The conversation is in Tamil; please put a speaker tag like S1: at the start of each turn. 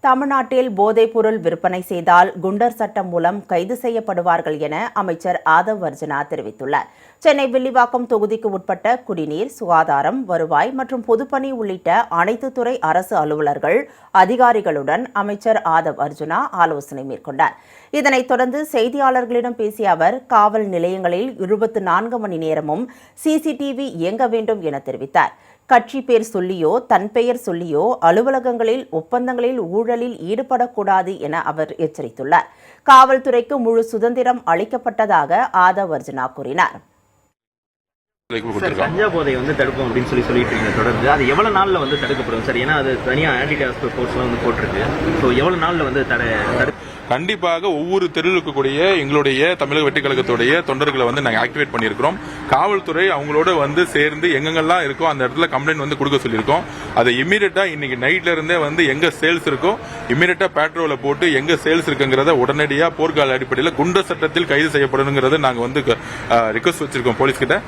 S1: தமிழ்நாட்டில் போதைப்பொருள் விற்பனை செய்தால் குண்டர் சட்டம் மூலம் கைது செய்யப்படுவார்கள் என அமைச்சர் ஆதவ் அர்ஜுனா தெரிவித்துள்ளார். சென்னை வில்லிவாக்கம் தொகுதிக்கு உட்பட்ட குடிநீர், சுகாதாரம், வருவாய் மற்றும் பொதுப்பணி உள்ளிட்ட அனைத்து துறை அரசு அலுவலர்கள், அதிகாரிகளுடன் அமைச்சர் ஆதவ் அர்ஜுனா ஆலோசனை மேற்கொண்டார். இதனைத் தொடர்ந்து செய்தியாளர்களிடம் பேசிய அவர், காவல் நிலையங்களில் 24 மணி நேரமும் சிசிடிவி இயங்க வேண்டும் என தெரிவித்தார். கட்சி பேர் சொல்லியோ தன் பெயர் சொல்லியோ அலுவலகங்களில் ஒப்பந்தங்களில் ஊழலில் ஈடுபடக்கூடாது என அவர் எச்சரித்துள்ளார். காவல்துறைக்கு முழு சுதந்திரம் அளிக்கப்பட்டதாக ஆதவ் அர்ஜுனா கூறினார்.
S2: கஞ்சா போதையை தடுப்போம் அப்படின்னு சொல்லிட்டு இருக்க தொடர்ந்து அது எவ்வளவு நாள்ல தடுக்கப்படும் சார்? ஏன்னா அது தனியா ஆன்டி டாஸ்க் ஃபோர்ஸ்லாம் போட்டிருக்கு. ஸோ எவ்வளவு நாள்ல
S3: கண்டிப்பாக ஒவ்வொரு தெருவில் இருக்கக்கூடிய எங்களுடைய தமிழக வெற்றி கழகத்துடைய தொண்டர்களை நாங்கள் ஆக்டிவேட் பண்ணியிருக்கிறோம். காவல்துறை அவங்களோட சேர்ந்து எங்கெங்கெல்லாம் இருக்கோ அந்த இடத்துல கம்ப்ளைண்ட் கொடுக்க சொல்லியிருக்கோம். அதை இமீடியட்டா இன்னைக்கு நைட்ல இருந்தே எங்க சேல்ஸ் இருக்கோ இமீடியட்டா பேட்ரோலை போட்டு எங்க சேல்ஸ் இருக்குங்கிறத உடனடியாக போர்க்கால அடிப்படையில் குண்டர் சட்டத்தில் கைது செய்யப்படணுங்கிறத நாங்கள் ரிக்வஸ்ட் வச்சிருக்கோம் போலீஸ் கிட்ட.